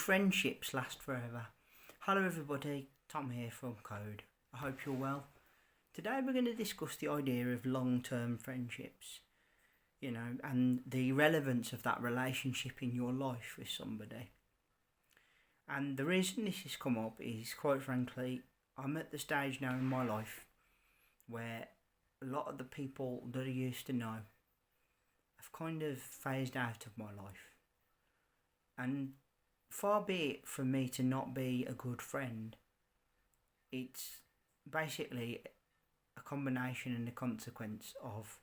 friendships last forever? Hello everybody, Tom here from Code. I hope you're well. Today we're going to discuss the idea of long-term friendships, and the relevance of that relationship in your life with somebody. And the reason this has come up is, quite frankly, I'm at the stage now in my life where a lot of the people that I used to know have kind of phased out of my life. And far be it from me to not be a good friend, it's basically a combination and a consequence of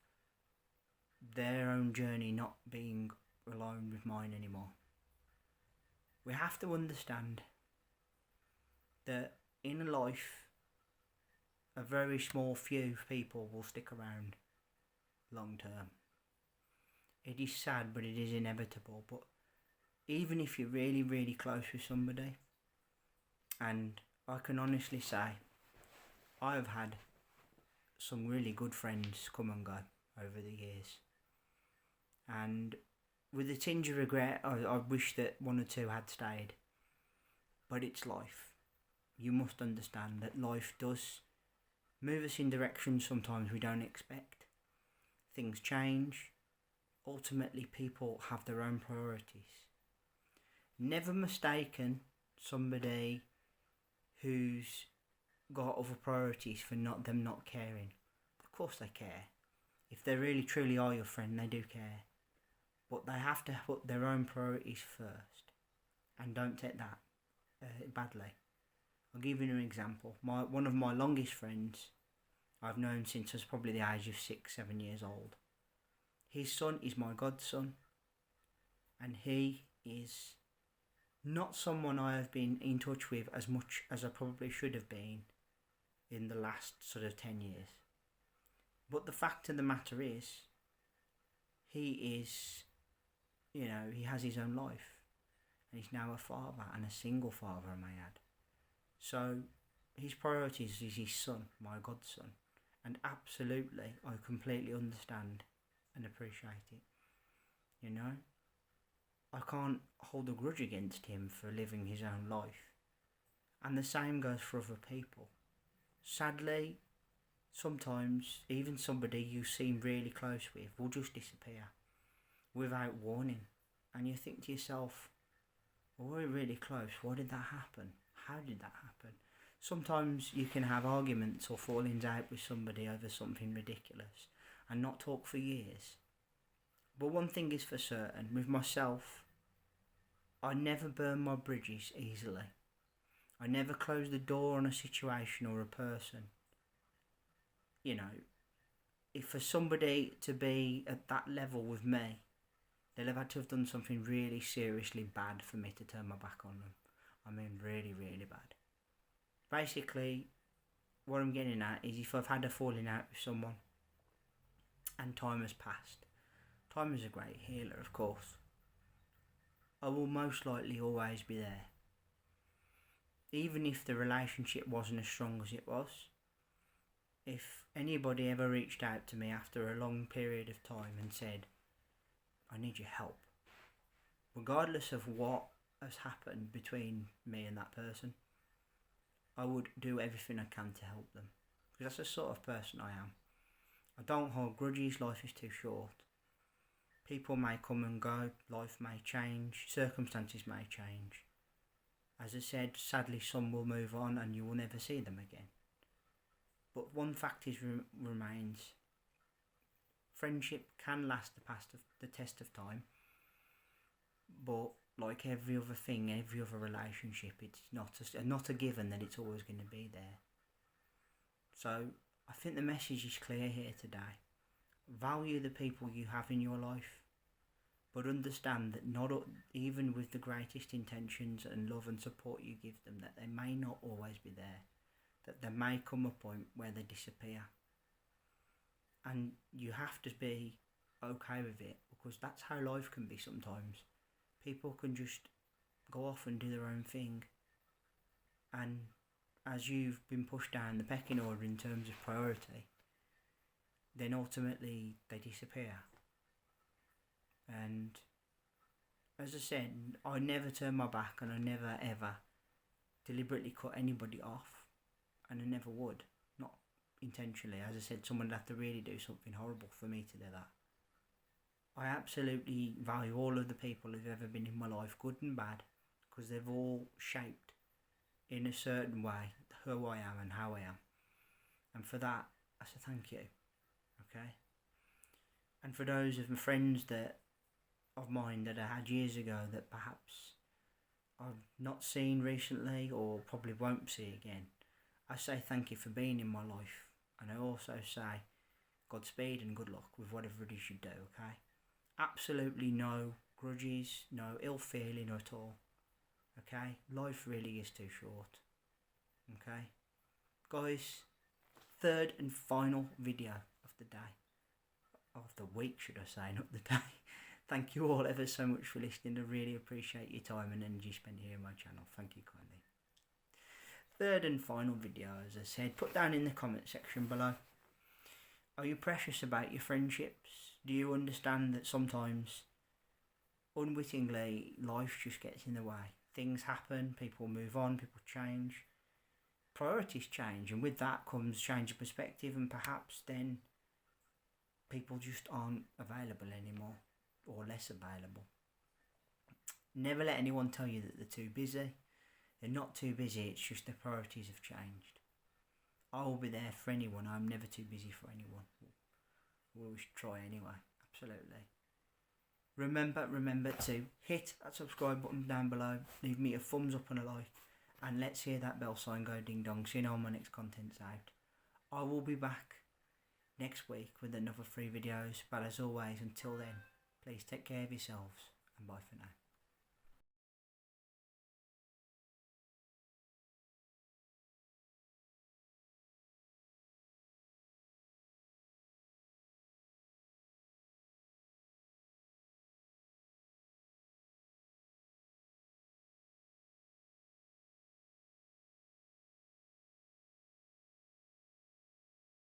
their own journey not being alone with mine anymore. We have to understand that in life, a very small few people will stick around long term. It is sad, but it is inevitable. But even if you're really, really close with somebody, and I can honestly say, I've had some really good friends come and go over the years. And with a tinge of regret, I wish that one or two had stayed. But it's life. You must understand that life does move us in directions sometimes we don't expect. Things change. Ultimately, people have their own priorities. Never mistaken somebody who's got other priorities for not caring. Of course they care. If they really truly are your friend, they do care. But they have to put their own priorities first. And don't take that badly. I'll give you an example. One of my longest friends I've known since I was probably the age of 6-7 years old. His son is my godson. And he is not someone I have been in touch with as much as I probably should have been in the last sort of 10 years. But the fact of the matter is, he is, he has his own life. And he's now a father, and a single father, I may add. So, his priorities is his son, my godson. And absolutely, I completely understand and appreciate it. I can't hold a grudge against him for living his own life. And the same goes for other people. Sadly, sometimes even somebody you seem really close with will just disappear without warning. And you think to yourself, well, we're really close. Why did that happen? How did that happen? Sometimes you can have arguments or fallings out with somebody over something ridiculous and not talk for years. But one thing is for certain, with myself, I never burn my bridges easily. I never close the door on a situation or a person. If for somebody to be at that level with me, they'll have had to have done something really seriously bad for me to turn my back on them. I mean really, really bad. Basically, what I'm getting at is if I've had a falling out with someone and time has passed, time is a great healer, of course. I will most likely always be there. Even if the relationship wasn't as strong as it was, if anybody ever reached out to me after a long period of time and said, I need your help, regardless of what has happened between me and that person, I would do everything I can to help them. Because that's the sort of person I am. I don't hold grudges, life is too short. People may come and go, life may change, circumstances may change. As I said, sadly some will move on and you will never see them again. But one fact remains. Friendship can last the test of time. But like every other thing, every other relationship, it's not a given that it's always going to be there. So I think the message is clear here today. Value the people you have in your life, but understand that not even with the greatest intentions and love and support you give them, that they may not always be there, that there may come a point where they disappear. And you have to be okay with it, because that's how life can be sometimes. People can just go off and do their own thing, and as you've been pushed down the pecking order in terms of priority, then ultimately they disappear. And as I said, I never turn my back, and I never ever deliberately cut anybody off, and I never would, not intentionally. As I said, someone would have to really do something horrible for me to do that. I absolutely value all of the people who've ever been in my life, good and bad, because they've all shaped in a certain way who I am and how I am. And for that, I say thank you. Okay? And for those of my friends of mine that I had years ago that perhaps I've not seen recently or probably won't see again, I say thank you for being in my life. And I also say Godspeed and good luck with whatever it is you do, okay? Absolutely no grudges, no ill feeling at all. Okay? Life really is too short. Okay? Guys, third and final video of the day. Of the week, should I say, not the day. Thank you all ever so much for listening. I really appreciate your time and energy spent here on my channel. Thank you kindly. Third and final video, as I said, put down in the comment section below. Are you precious about your friendships? Do you understand that sometimes, unwittingly, life just gets in the way? Things happen, people move on, people change, priorities change, and with that comes change of perspective, and perhaps then people just aren't available anymore, or less available. Never let anyone tell you that they're too busy. They're not too busy, it's just their priorities have changed. I will be there for anyone. I'm never too busy for anyone. We'll always try anyway, absolutely. Remember to hit that subscribe button down below, leave me a thumbs up and a like, and let's hear that bell sign go ding dong so you know my next content's out. I will be back next week with another 3 videos, but as always, until then, please take care of yourselves, and bye for now.